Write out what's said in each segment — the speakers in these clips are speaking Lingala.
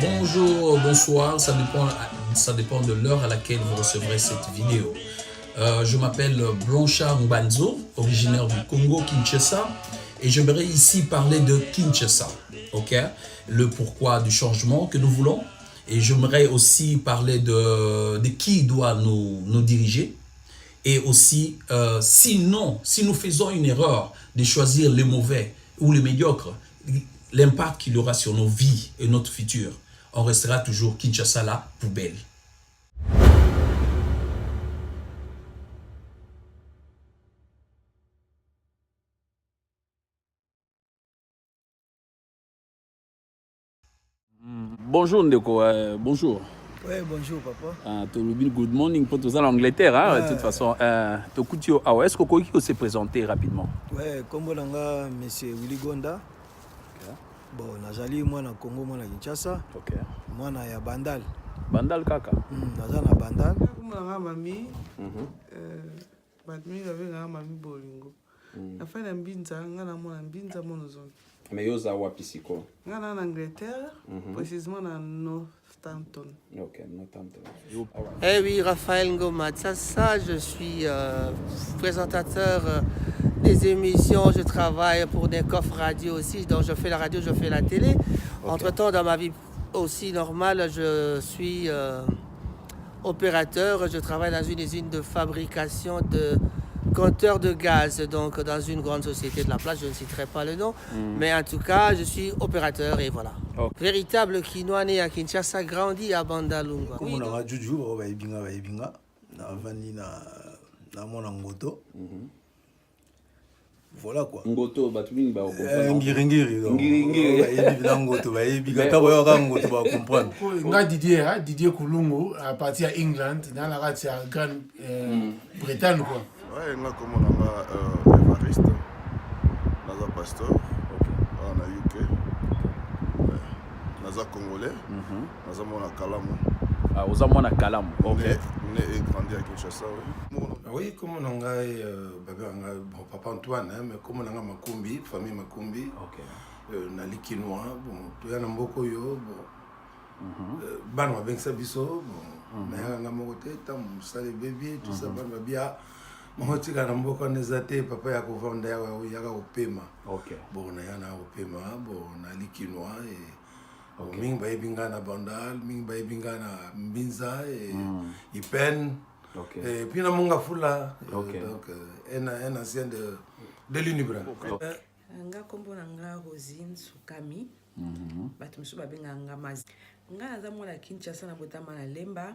Bonjour, bonsoir, ça dépend de l'heure à laquelle vous recevrez cette vidéo. Je m'appelle Blanchard Mbanzo, originaire du Congo, Kinshasa, et j'aimerais ici parler de Kinshasa, ok? Le pourquoi du changement que nous voulons, et j'aimerais aussi parler de qui doit nous diriger, et aussi si nous faisons une erreur de choisir les mauvais ou les médiocres, l'impact qu'il aura sur nos vies et notre futur. On restera toujours Kinshasa la poubelle. Bonjour Ndeko, bonjour. Oui, bonjour papa. Good morning pour tous en Angleterre, hein, de toute façon. Est-ce que vous pouvez se présenter rapidement? Oui, comme vous l'avez monsieur Willy Gonda. Okay. Bon, nazali moi na Congo, moi na Kinshasa. Ok. Moi na ya Bandal. Bandal kaka. Naza na Bandal. Moi na mami. Batmi avec na mami bolingo. Na fa na mbinza ngana mona mbinza monozo. Mais yoza wapisiko. Ngana en Angleterre, précisément dans Northampton. Ok, Northampton. Eh oui, Raphaël Ngoma Tsassa, je suis présentateur des émissions, je travaille pour des coffres radio aussi, donc je fais la radio, je fais la télé. Okay. Entre-temps, dans ma vie aussi normale, je suis opérateur, je travaille dans une usine de fabrication de compteurs de gaz, donc dans une grande société de la place, je ne citerai pas le nom, mais en tout cas, je suis opérateur et voilà. Okay. Véritable Kinois né à Kinshasa, grandi à Bandalunga. Comme on a Juju, on va Ibinga, na vani na mon ngoto. Voilà quoi. Ngoto batwing ba comprendre. Ngiri. Ngiri na ngoto ba Ibinga ta boyo ka ngoto ba comprendre. Nga Didier Kulungu à partir à England, dans la radio à Grande-Bretagne quoi. Ouais, nga comme on a Evariste, naza pasteur, na UK, naza congolais, naza mona Kalamu. Ah, oza mona Kalamu. Ok. Né et grandi à Kinshasa, oui. Oui, comme on a bon papa Antoine, hein, mais comme on a Makumbi, famille Makumbi. Ok. Na likinois, bon, tu as mboko yo, bon. Ban wa bengsa biso, bon. Na nga mokote tam sale bébé, tout ça ban babia. Moi, tu as un papa ya kovanda ya opema. Ok. Bon, na yana opema, bon, na likinois et ming ba ebinga na Bandal, ming ba ebinga na Mbinza et Ipen. Ok. Et puis na Munga Fula. Ok. Donc un ancien de l'Unibra. Nga kombo na nga Rosine Sukami. Batu musu babenga nga Mazi. Nga naza mona Kinshasa na botama na Lemba.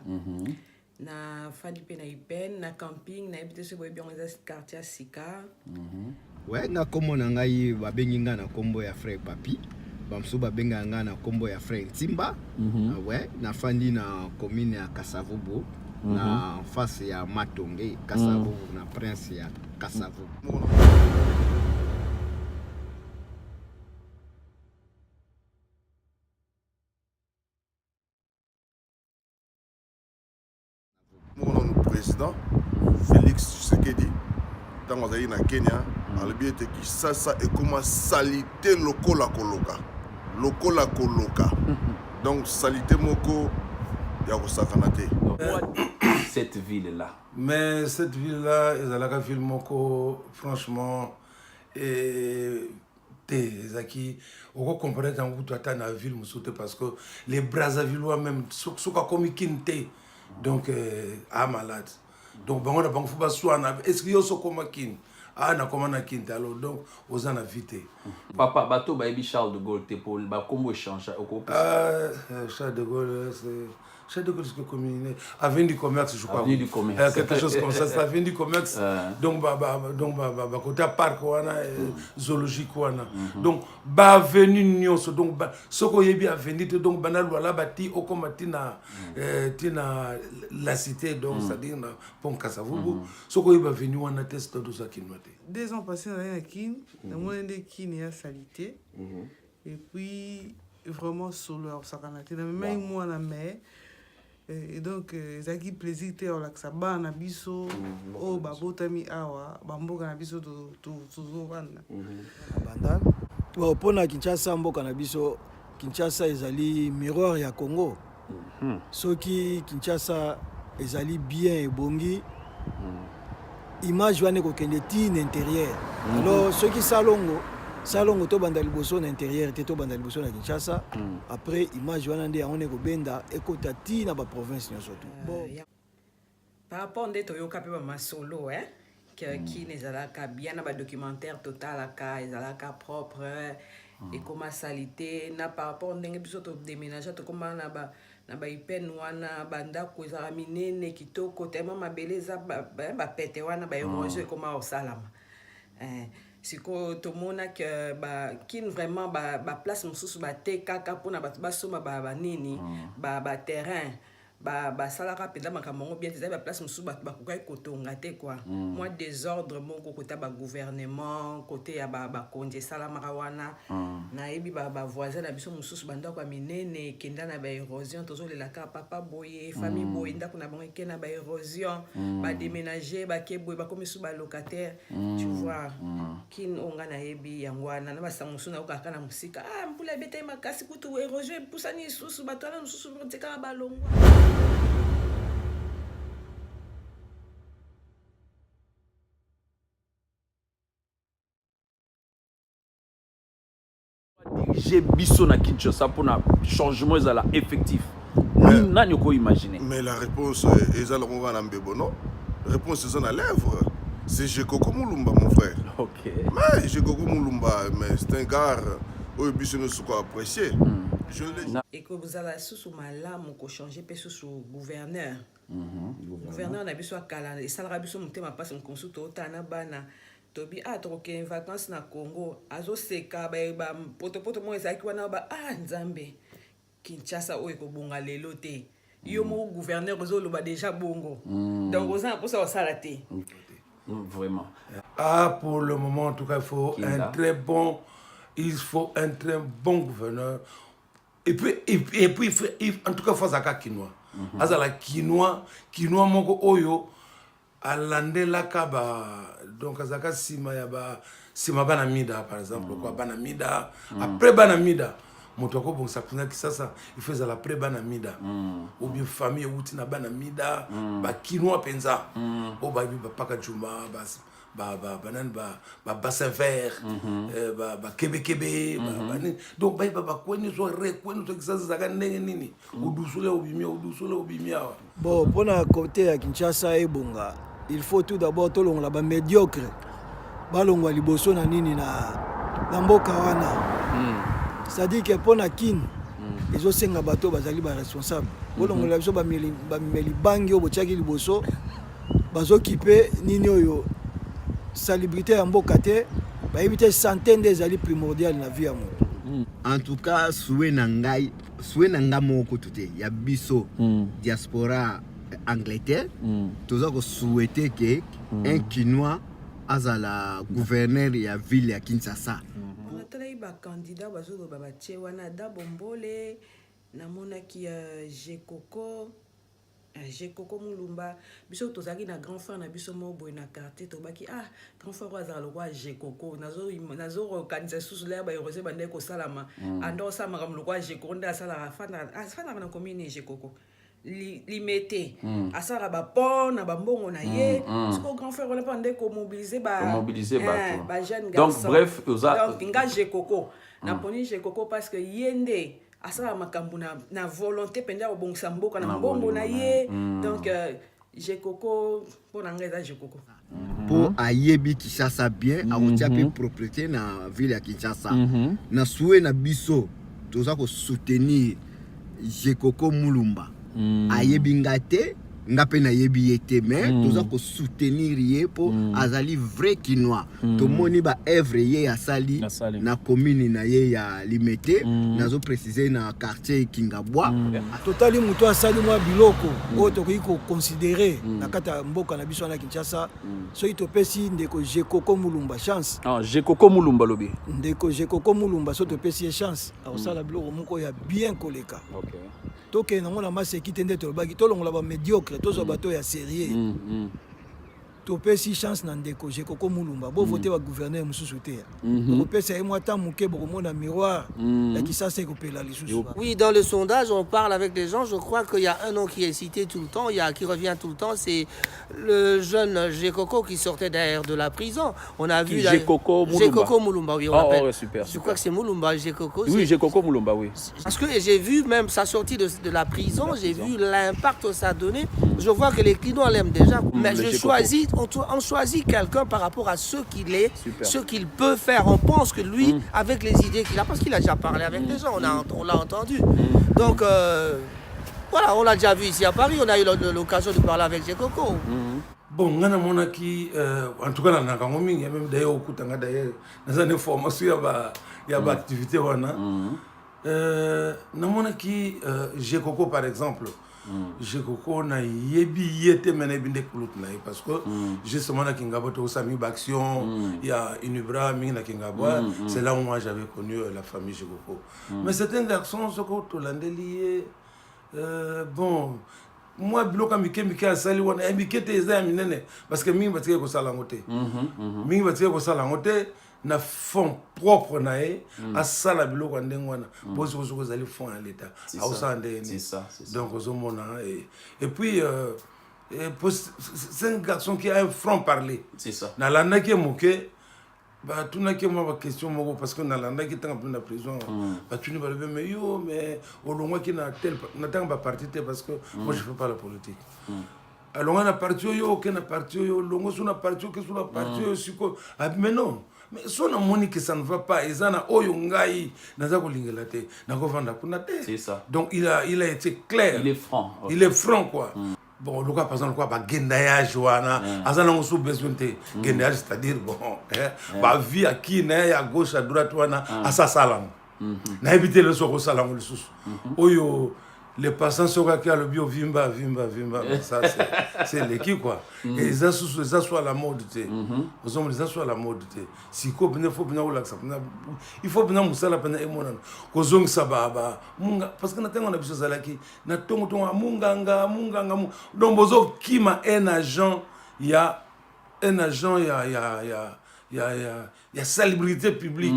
Na fadi pe na Ipen, na camping, na ebite se boye bien dans quartier Sika. Ouais, nga kombo na ngai babengi nga na kombo ya frère Papi. Bamso babenga nga na kombo ya frère Ntimba. Ouais, na fandi na commune ya Kasavubu. Na face ya Matonge, Kasavubu na prince ya Kasavubu. Mon président, Félix Tshisekedi, dans le Kenya, il était qui ça et comment salité lokola koloka. Donc salité moko ya kosakanate. Cette ville-là. Mais cette ville-là, la ville moko, franchement, et Zaki, on comprend que tu as une ville parce que les Brazzavillois même, sont comme Kinte. Donc, malade. Donc, on a pas soin. Est-ce qu'il y a ce comme kin? Na comment na kin alors donc aux en invité. Papa bateau ba Charles de Gaulle te pour ba comment échanger au Charles de Gaulle chef de collège communal, avenue du commerce, je crois. Avenue du commerce. Quelque chose comme ça, c'est avenue du commerce. Donc, côté parc, zoologique, donc, avenue Nyonso, donc, ce qu'on y a avenue, donc, banal, voilà, bâti, au comité, la cité, donc, c'est-à-dire, Pont Kasavubu, ce qu'on y a avenue, on a testé tout ça qui nous a dit. 2 ans passés dans la Kin, dans mon de Kin et à Salité. Et puis, vraiment, sur leur sacanate. Même moi, la mer. Et donc, ça qui plaisir, c'est que ça va na biso, oh, babotami awa, bamboka na biso, toujours vanda. Bandal. Bon, pour na Kinshasa, mboka na biso, Kinshasa ezali miroir ya Congo. Soki Kinshasa ezali bien et bongi, image wane ko kende tin intérieur. Alors, ceux qui salongo to banda liboso na intérieur te to banda liboso na Kinshasa. Après image wana nde on est ko benda ekota ti na ba province nyoso tout. Bon. Par rapport à Toyoka pe ma solo qui nezalaka bien na ba documentaire total aka ezalaka propre et comment salité na par rapport ndenge biso to déménager to comment na ba ipen wana banda ko ezala minene kitoko tellement mabeleza ba pete wana ba érosion comment au salama. Siko tomona que kin vraiment place mususu ba te kaka pona ba soma ba nini ba terrain ba salaka penda makamongo bien te ba place mususu ba kokai kotonga te quoi moi désordre moko kota ba gouvernement côté ya ba konje salama wana na ebi ba voisin na biso mususu banda kwa minene kenda na ba érosion tozo le la papa boye famille boye ndako na bango kena ba érosion ba déménager ba keboy ba komisu ba locataire tu vois kin onga na ebi yangwana na ba sangusu na okaka na musika mpula bete makasi kutu érosion pusani susu batala mususu nteka ba longwa. Diriger biso na Kinshasa pour un changement effectif. Nani ko imaginer. Mais la réponse est à non? La réponse est à lèvres. C'est Jekoko Mulumba, mon frère. Ok. Mais Jekoko Mulumba, mais c'est un gars où biso nous sommes appréciés. Je l'ai. Et que vous avez sous malamu ko changer pe sous gouverneur. Gouverneur na biso akala et ça biso mutema passe on consulte otana bana. Tobi troquer vacances na Congo azo seka ba poto mo ezaki wana ba nzambe Kinshasa o ekobonga lelo te yo mo gouverneur ozoloba déjà bongo donc oza pour ça osala te vraiment pour le moment en tout cas il faut un très bon gouverneur et puis en tout cas faut zaka quinoa azala quinoa moko oyo alandela kaba donc azaka sima bana mida par exemple quoi bana mida après bana mida motoko bon ça kuna kisasa il faisait la après bana mida ou bien famille outi na bana mida ba kinoa penza o ba paka juma banan ba bassin vert ba kebe donc ba kweni so kweni so kisasa zaka ndenge nini udusule obimia bon pona côté ya Kinshasa ebonga il faut tout d'abord tolongo la ba médiocre balongwa liboso na nini na mboka wana c'est-à-dire que pona kin ezo senga bato bazali ba responsable bolongo la biso ba meli bangi obochaki liboso bazo kipe nini oyo salubrité ya mboka te ba éviter centaines des ali primordial na vie ya moto. En tout cas souhait nanga moko tuté ya biso diaspora Angleterre toza ko souhaiter que un Kinois azala gouverneur ya ville ya Kinshasa. On a télé ba candidat bazo ba batie wana dabombole na monaki Jekoko Mulumba biso tozaki na grand frère na biso mo boy na quartier tobaki grand frère azala lo kwa Jekoko nazo kanisa susu la ba yorose bande ko salama ando sama kam lo kwa Jekoko nda sala fana na commune Jekoko limité asara ba pont na ba mbongo na ye siko grand frère on pas ndé ko mobiliser ba jeune garçon donc bref donc nga Jekoko na poni Jekoko parce que yende asala makambu na volonté penda obongisa mboka na mbongo na ye donc Jekoko pour ngeza Jekoko pour ayebi Kinshasa bien aotia pe propriété na ville ya Kinshasa na souhait na biso toza ko soutenir Jekoko Mulumba ayebi nga te nga pe nayebi ye te mais toza ko soutenir ye po azali vrai kinois tomoni ba œuvre ye asali na commune na ye ya Limete nazo préciser na quartier Kingabwa totali muto asali mwa biloko oyo tokoki ko considérer na kata mboka na biso na Kinshasa soki topesi ndeko Jekoko Mulumba chance Jekoko Mulumba lobi ndeko Jekoko Mulumba so topesi ye chance akosala biloko moko ya bien koleka toke nango na maseki te nde tolobaki tolongola ba médiocre tozwa bato ya sérieux topesi chance na ndeko Jekoko Mulumba bo voter ba gouverneur mususu te topesa ye mwa temps muke bokomona miroir ya Kisasa ekopela lisusu. Oui, dans le sondage on parle avec les gens, je crois qu'il y a un nom qui est cité tout le temps, qui revient tout le temps, c'est le jeune Jekoko qui sortait derrière de la prison. On a vu Jekoko Mulumba. Jekoko Mulumba, oui, on l'appelle. Ouais, super. Je crois que c'est Mulumba, Jekoko. Oui, Jekoko Mulumba, oui. Parce que j'ai vu même sa sortie de la prison, j'ai vu l'impact que ça a donné. Je vois que les clients l'aiment déjà, mais on choisit quelqu'un par rapport à ce qu'il est, ce qu'il peut faire. On pense que lui, avec les idées qu'il a, parce qu'il a déjà parlé avec les gens, on l'a entendu. Donc, voilà, on l'a déjà vu ici à Paris, on a eu l'occasion de parler avec Jekoko. Bon, ngana monaki en tout cas na kango mingi même d'ailleurs okutanga d'ailleurs dans une formation ya ba activité wana na monaki Jekoko par exemple Jekoko na yebi yete mena binde kulut na parce que justement na Kingabo to sami action il y a Unibra mingi na Kingabo c'est là où moi j'avais connu la famille Jekoko mais c'est un garçon soko to landeli bon moi bloka mike asali wana mike te eza minene parce que mingi batike ko sala ngote mingi batike ko sala ngote na fond propre na e asala biloko ndenge wana bosi ko zali fond à l'état ausa ndene c'est ça donc ozomona et puis c'est un garçon qui a un franc parler c'est ça na landa ki moke ba tuna ke moi question moko parce que na landa ki tanga na prison ba tuni ba mais yo mais olongwa ki na tel na tanga ba parti te parce que moi je fais pas la politique alors on a parti yo que na parti yo longo sur na parti que sur la parti yo siko mais non mais son amoni que ça ne va pas ezana oyo ngai naza ko lingela te na ko vanda kuna te c'est ça donc il a été clair il est franc quoi bon le cas par exemple quoi ba gendayage wana azana ngosu besoin te gendayage c'est-à-dire bon ba vie à qui na à gauche à droite wana asasalam na éviter le soko salam le sous oyo les passants sont qui a le bio vimba ça c'est l'équipe quoi et ça soit la mode tu aux hommes ça soit la mode tu si ko bien faut bien relaxer il faut bien musala pena emona ko zong sababa munga parce que natenga na biso zalaki na tongo munganga donc bozo kima un agent il y a salubrité publique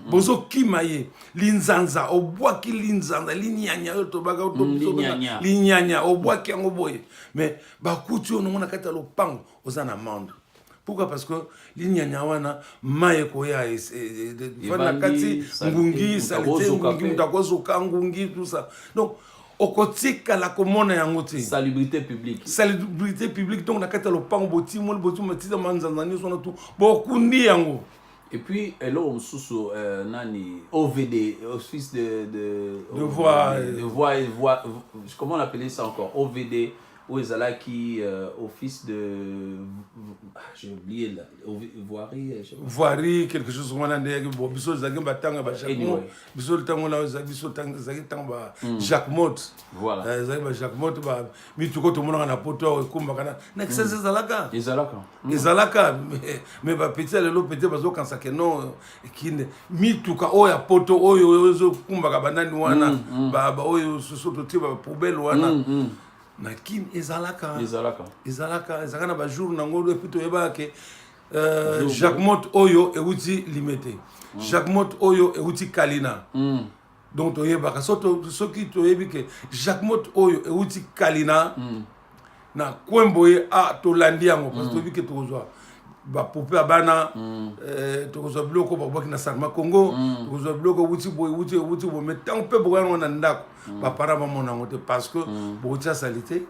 bozo kimaye linzanza obwa ki linzanza linyanya otobaka linyanya obwa ki ngo boye mais bakuti ono na kata lopango ozana mande pourquoi parce que linyanya wana maye ko ya fana kati ngungi salite ngungi mutakozo kangungi tout ça donc okotika la komona yango te salubrité publique donc na kata lopango boti matisa manzanzani sona tout bokundi yango. Et puis alors sous nani OVD office de voix comment on appelait ça encore OVD ou ezalaki office de j'ai oublié là voirie quelque chose comme on a dit bon biso zaki batanga ba Jacques Mot biso tango la biso zaki tango ba Jacques Mot voilà zaki ba Jacques Mot ba mituko to mona na poto ekumba kana na kisa ezalaka mais ba petit le petit bazo kansa ke non kine mituka oya poto oyo zo kumba ka banani wana ba oyo soto tiba poubelle wana na kin ezalaka na ba jour na ngolo epito yebake Jacques Mot oyo euti limité Jacques Mot oyo euti Kalina donc toyebaka soki toyebike Jacques Mot oyo euti Kalina na kwemboye a tolandi yango parce que tobike tozwa ba poupée abana tozwa bloko ba baki na Sarma Congo tozwa bloko wuti bo mais tant peu boyano na ndako ba para ba mona ngote parce que bo tia salité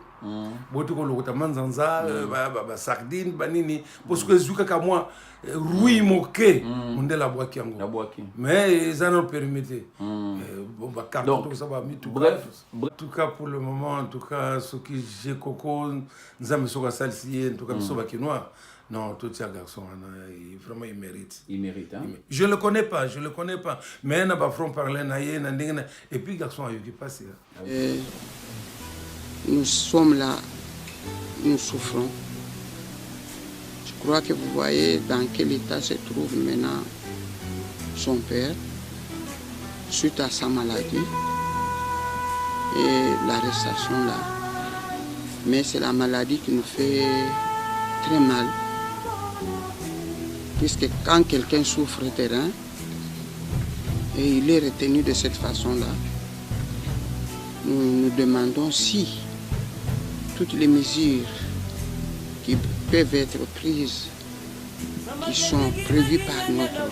boto ko lokota manzanza ba sardine banini parce que zuka ka moi rui moke onde la boaki yango mais ça nous permettait bon ba carte tout ça ba mi tout bref en tout cas pour le moment en tout cas ce qui j'ai coco nzambe soka salsi en tout cas so ba kinois. Non, tout ça garçon, vraiment il mérite. Il mérite, hein? Je le connais pas. Mais il n'a pas front parler, et puis garçon, il est passé. Nous sommes là, nous souffrons. Je crois que vous voyez dans quel état se trouve maintenant son père suite à sa maladie et l'arrestation là. Mais c'est la maladie qui nous fait très mal. Puisque quand quelqu'un souffre terrain et il est retenu de cette façon-là, nous nous demandons si toutes les mesures qui peuvent être prises, qui sont prévues par notre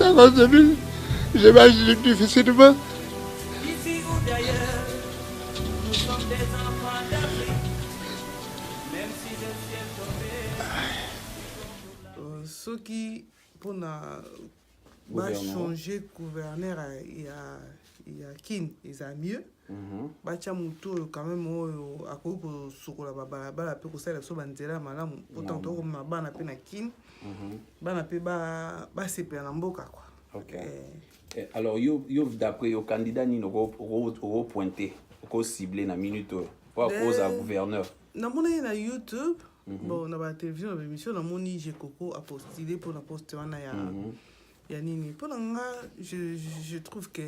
loi, j'imagine difficilement. Ceux qui, pour changer gouverneur, il y a qui, ils ont mieux. Bacha muto quand même à cause de la balabala peut que ça le soit bandera malam autant que ma bana pe na kin bana pe ba se pe na mboka quoi. OK. Alors yo d'après yo candidat ni au pointer au cibler na minute pour cause à gouverneur. Na mona na YouTube bon na ba télévision na émission na moni j'ai coco a postulé pour na poste wana ya nini pour nga je trouve que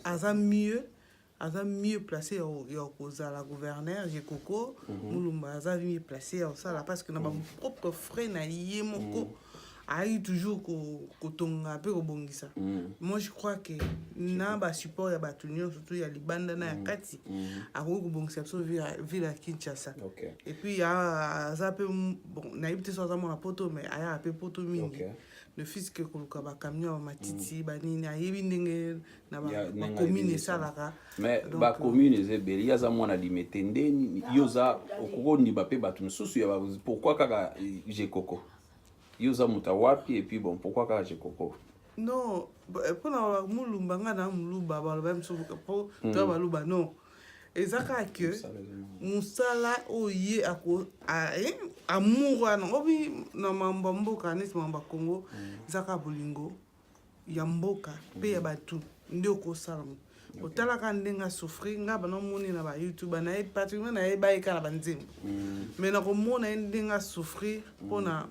aza mieux placé au cause à la gouverneur j'ai coco mulumba aza mieux placé au ça là parce que na ba propre frère na yemoko aïe toujours kotonga pe kobongisa. Moi je crois que na ba support ya batunyo surtout ya libanda na ya kati ako kobongisa so ville à Kinshasa. Et puis ya zape bon na ibite so za mona poto mais aya pe poto mingi. Le fils que koluka ba camion matiti banini ayebi ndenge na ba commune salaka. Mais ba commune ezebeli ya za mona limetende yoza okondi ba pe batu susu ya pourquoi kaka j'ai coco. Yoza mutawapi et puis bon pourquoi quand j'ai coco non pour na mulumba ngana muluba ba ba mso pour to ba luba non ezaka que musala oye ako amour na obi na mamba mboka nesi mamba Congo zaka bolingo ya mboka pe ya batu ndio ko salamu otala ka ndenga souffrir nga bana moni na ba YouTube na pratiquement na ba ikala banzim mais na ko mona ndenga souffrir pona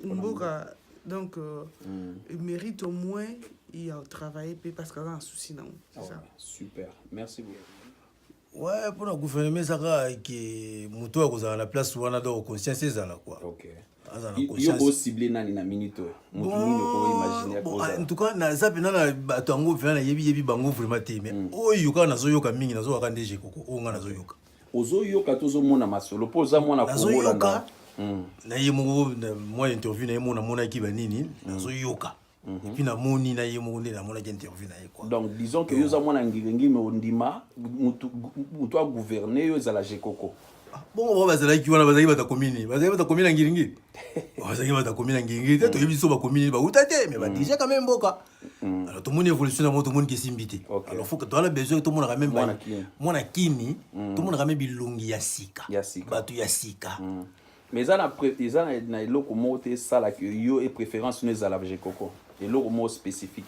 mboka donc il mérite au moins il a travaillé parce qu'il a un souci non c'est ça. Super, merci beaucoup. Ouais, pour le gouvernement ça que muto akozala la place wana do conscience ezala quoi. OK. Yo go cibler nani na minute mutu nini ko imaginer ko en tout cas na zape na bato ngo vena yebi bango vraiment te mais oyo kana zo yoka mingi nazo ka ndeje koko o nga nazo yoka ozo yoka tozo mona masolo poza mona ko yoka na yemo moi interview na yemo na mona ki banini nazo yoka et puis na moni na yemo nde na mona ki interview na quoi. Donc disons que yo za mona ngirengi me ondima mutu a gouverner yo za la jekoko. Bon on va bazala ki wana bazali bata commune ngiringi bazali bata commune ngiringi te to yebiso ba commune ba utate mais ba déjà quand même mboka alors tout le monde évolution na moto monde qui simbité alors faut que toi la besoin tout le monde quand même mona kini tout le monde quand même bilongi ya sika batu ya sika mais ça na eloko mote ça la que yo et préférence nous za la jekoko et eloko mo spécifique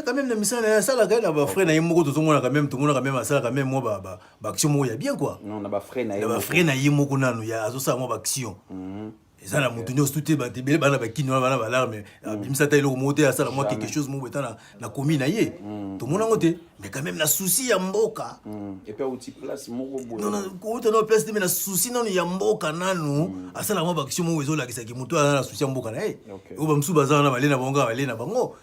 quand même na misala ça la na ba frère na yemoko to mona quand même tout mona quand même ça quand même moi ba action mo ya bien quoi non na ba frère na yemoko nanu ya azo ça moi ba action ça la mutu nyos tout ba tebele bana ba kino bana ba larme bimisa ta eloko mote ça la moi quelque chose mo betana na commune na ye tout mona ngote mais quand même na souci ya mboka et puis outil place moko boy non ko to no place mais na souci non ya mboka nanu asala moi ba action mo ezo la kisaki mutu na souci ya mboka na ye o ba msuba za na balena bonga balena bango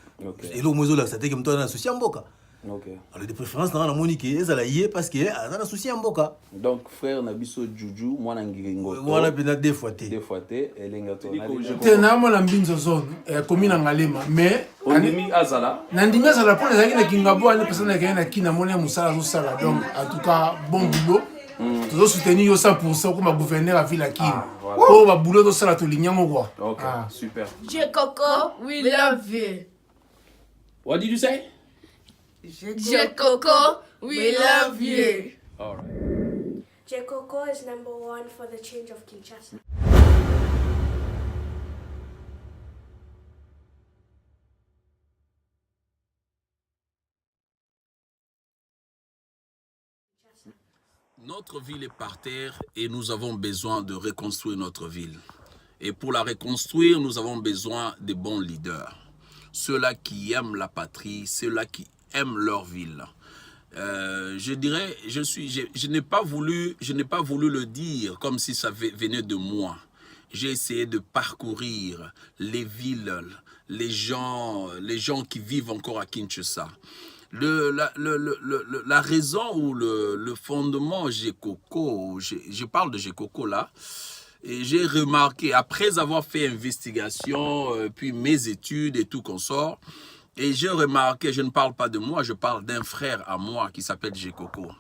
et le mozo là c'était que mtoa na souci ya mboka. OK. Alors de préférence na monique ezala yé parce que azana souci ya mboka. Donc frère na biso Juju mwana ngiringo. Mwana pena deux fois té elenga to. Te na mona mbinzo zone commune Ngalema mais ondimi azala nandimi azala mpo nazalaki na kingabo ane mpenza nakei na kina mona mosala azosala donc en tout cas bon boulot tozosoutenir yo 100% okoma gouverneur ya ville ya kina oyo baboulot tosala tolinyango kwa. Ok, super. J-Coco, we love you. What did you say? J-Coco, we love you. All right. J-Coco is #1 for the change of Kinshasa. Notre ville est par terre et nous avons besoin de reconstruire notre ville. Et pour la reconstruire, nous avons besoin de bons leaders. Ceux-là qui aiment la patrie, ceux-là qui aiment leur ville. Je dirais, je n'ai pas voulu le dire comme si ça venait de moi. J'ai essayé de parcourir les villes, les gens qui vivent encore à Kinshasa. La raison ou le fondement J-Coco, je parle de J-Coco là, et j'ai remarqué, après avoir fait investigation, puis mes études et tout qu'on sort, et j'ai remarqué, je ne parle pas de moi, je parle d'un frère à moi qui s'appelle J-Coco.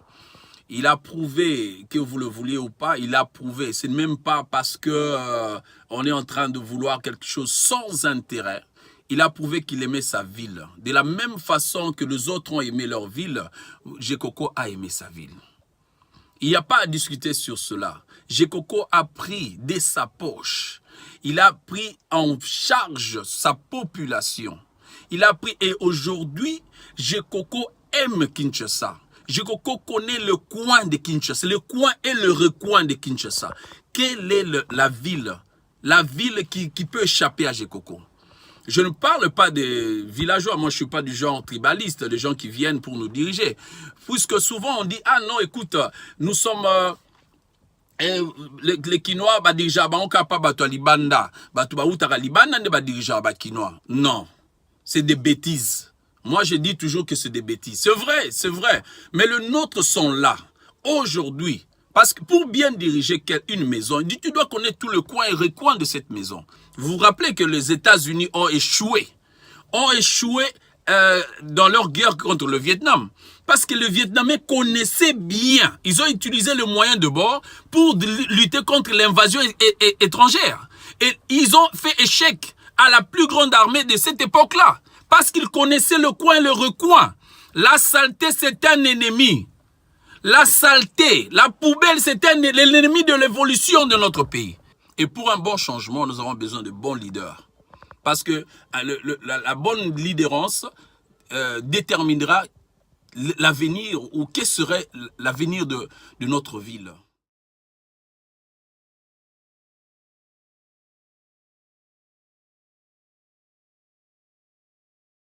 Il a prouvé, que vous le vouliez ou pas, il a prouvé. C'est même pas parce que on est en train de vouloir quelque chose sans intérêt. Il a prouvé qu'il aimait sa ville. De la même façon que les autres ont aimé leur ville, J-Coco a aimé sa ville. Il n'y a pas à discuter sur cela. J-Coco a pris de sa poche. Il a pris en charge sa population. Il a pris, et aujourd'hui, J-Coco aime Kinshasa. J-Coco connaît le coin de Kinshasa, le coin et le recoin de Kinshasa. Quelle est la ville qui peut échapper à J-Coco? Je ne parle pas des villageois, moi je ne suis pas du genre tribaliste, des gens qui viennent pour nous diriger. Puisque souvent on dit, ah non, écoute, nous sommes... les Kinois, déjà, on capable de Libanda, non, c'est des bêtises. Moi, je dis toujours que c'est des bêtises. C'est vrai. Mais les nôtres sont là, aujourd'hui. Parce que pour bien diriger une maison, il dit, tu dois connaître tout le coin et recoin de cette maison. Vous vous rappelez que les États-Unis ont échoué dans leur guerre contre le Vietnam. Parce que les Vietnamiens connaissaient bien, ils ont utilisé le moyen de bord pour lutter contre l'invasion étrangère. Et ils ont fait échec à la plus grande armée de cette époque-là. Parce qu'ils connaissaient le coin et le recoin. La saleté, c'est un ennemi. La saleté, la poubelle, c'est l'ennemi de l'évolution de notre pays. Et pour un bon changement, nous avons besoin de bons leaders. Parce que la bonne leaderance déterminera l'avenir ou quel serait l'avenir de notre ville.